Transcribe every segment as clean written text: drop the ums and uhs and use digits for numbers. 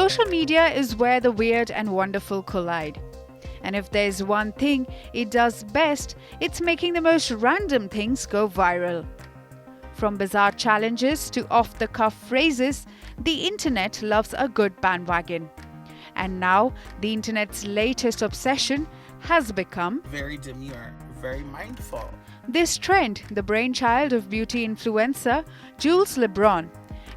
Social media is where the weird and wonderful collide. And if there's one thing it does best, it's making the most random things go viral. From bizarre challenges to off-the-cuff phrases, the internet loves a good bandwagon. And now, the internet's latest obsession has become very demure, very mindful. This trend, the brainchild of beauty influencer Jules LeBron,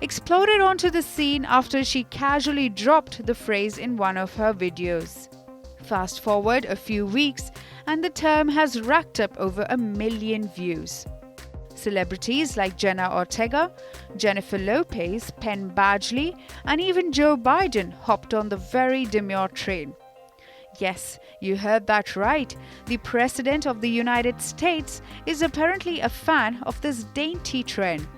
exploded onto the scene after she casually dropped the phrase in one of her videos. Fast forward a few weeks, and the term has racked up over 1 million views. Celebrities like Jenna Ortega, Jennifer Lopez, Penn Badgley, and even Joe Biden hopped on the very demure train. Yes, you heard that right. The President of the United States is apparently a fan of this dainty trend.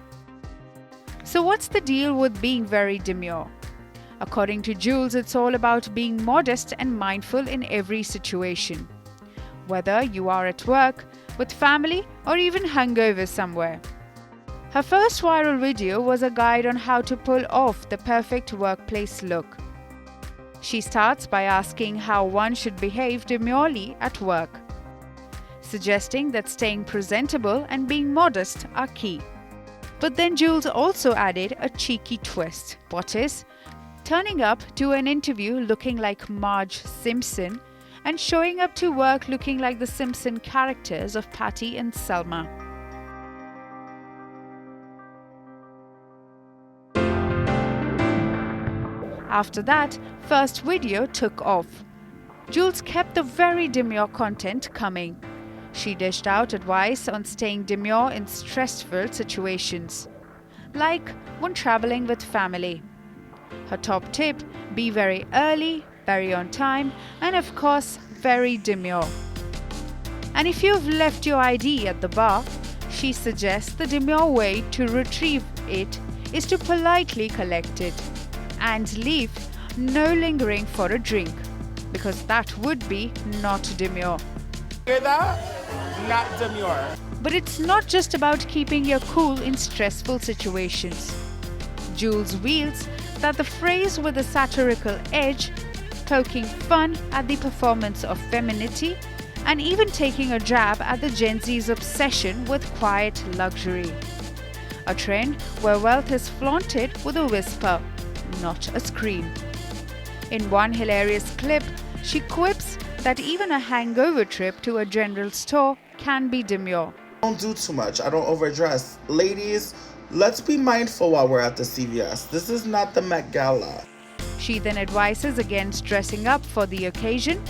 So what's the deal with being very demure? According to Jules, it's all about being modest and mindful in every situation. Whether you are at work, with family, or even hungover somewhere. Her first viral video was a guide on how to pull off the perfect workplace look. She starts by asking how one should behave demurely at work, suggesting that staying presentable and being modest are key. But then Jules also added a cheeky twist. What is? Turning up to an interview looking like Marge Simpson and showing up to work looking like the Simpson characters of Patty and Selma. After that, first video took off. Jules kept the very demure content coming. She dished out advice on staying demure in stressful situations, like when traveling with family. Her top tip: be very early, very on time, and of course, very demure. And if you've left your ID at the bar, she suggests the demure way to retrieve it is to politely collect it and leave, no lingering for a drink, because that would be not demure. Hear that? Not demure. But it's not just about keeping your cool in stressful situations. Jules wields that the phrase with a satirical edge, poking fun at the performance of femininity, and even taking a jab at the Gen Z's obsession with quiet luxury. A trend where wealth is flaunted with a whisper, not a scream. In one hilarious clip, she quips that even a hangover trip to a general store can be demure. Don't do too much. I don't overdress. Ladies, let's be mindful while we're at the CVS. This is not the Met Gala. She then advises against dressing up for the occasion,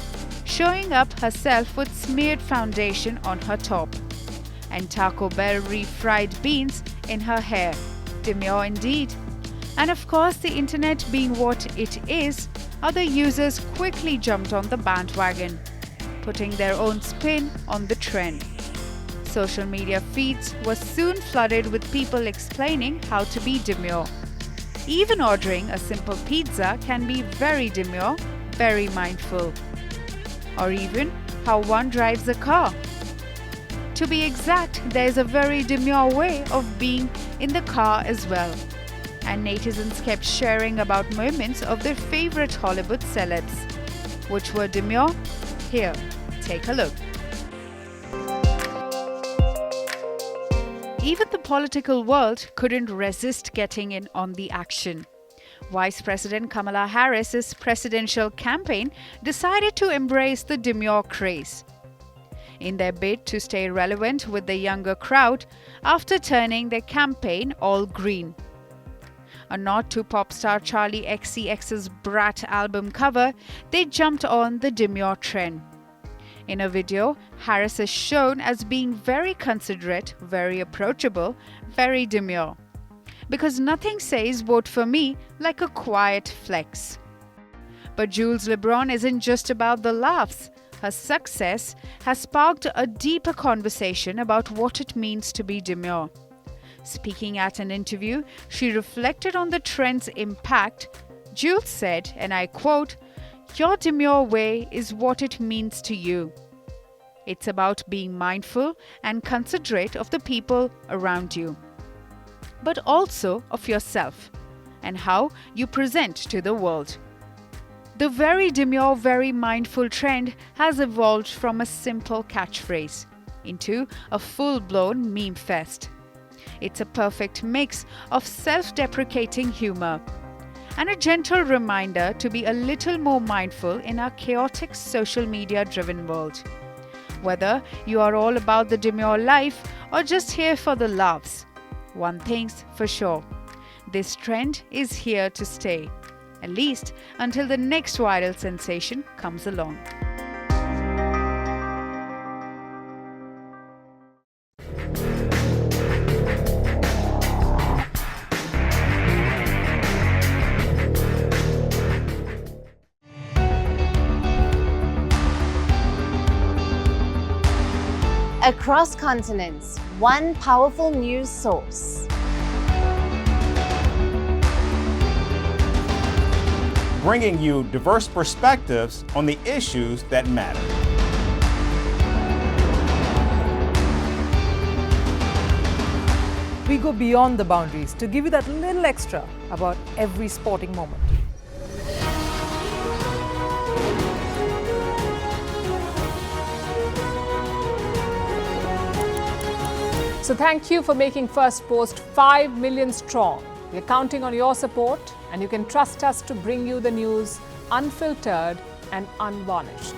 showing up herself with smeared foundation on her top, and Taco Bell refried beans in her hair. Demure indeed. And of course, the internet being what it is, other users quickly jumped on the bandwagon, putting their own spin on the trend. Social media feeds were soon flooded with people explaining how to be demure. Even ordering a simple pizza can be very demure, very mindful. Or even how one drives a car. To be exact, there is a very demure way of being in the car as well. And netizens kept sharing about moments of their favorite Hollywood celebs. Which were demure? Here, take a look. Even the political world couldn't resist getting in on the action. Vice President Kamala Harris's presidential campaign decided to embrace the demure craze in their bid to stay relevant with the younger crowd after turning their campaign all green. A nod to pop star Charli XCX's Brat album cover, they jumped on the demure trend. In a video, Harris is shown as being very considerate, very approachable, very demure. Because nothing says vote for me like a quiet flex. But Jules LeBron isn't just about the laughs. Her success has sparked a deeper conversation about what it means to be demure. Speaking at an interview, she reflected on the trend's impact. Jules said, and I quote, "Your demure way is what it means to you. It's about being mindful and considerate of the people around you, but also of yourself and how you present to the world. The very demure, very mindful trend has evolved from a simple catchphrase into a full-blown meme fest. It's a perfect mix of self-deprecating humor and a gentle reminder to be a little more mindful in our chaotic social media-driven world. Whether you are all about the demure life or just here for the laughs, one thing's for sure, this trend is here to stay, at least until the next viral sensation comes along. Across continents, one powerful news source. Bringing you diverse perspectives on the issues that matter. We go beyond the boundaries to give you that little extra about every sporting moment. So thank you for making Firstpost 5 million strong. We're counting on your support, and you can trust us to bring you the news unfiltered and unvarnished.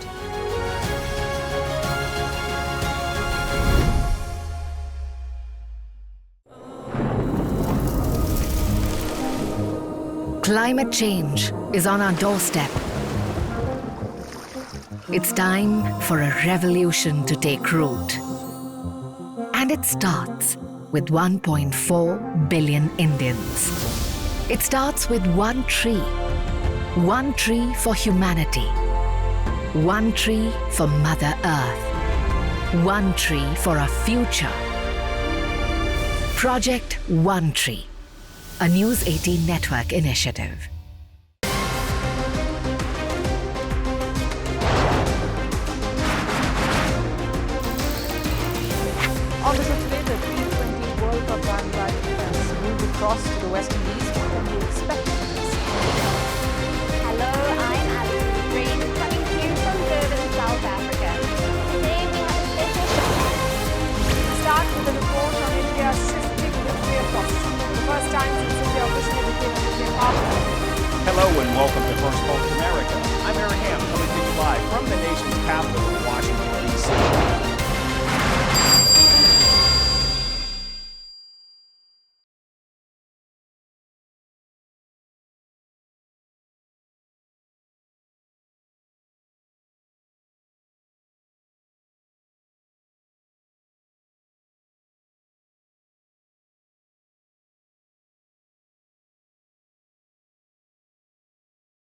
Climate change is on our doorstep. It's time for a revolution to take root. And it starts with 1.4 billion Indians. It starts with one tree for humanity, one tree for Mother Earth, one tree for our future. Project One Tree, a News 18 network initiative. On the show today, the T20 World Cup bandwagon has moved across to the West Indies. What can you expect from this? Hello, I'm Alison Green, coming to you from Durban, South Africa. Today we have a special show. Start with a report on India's shifting nuclear posture. The first time since India officially became a nuclear power. Hello and welcome to Firstpost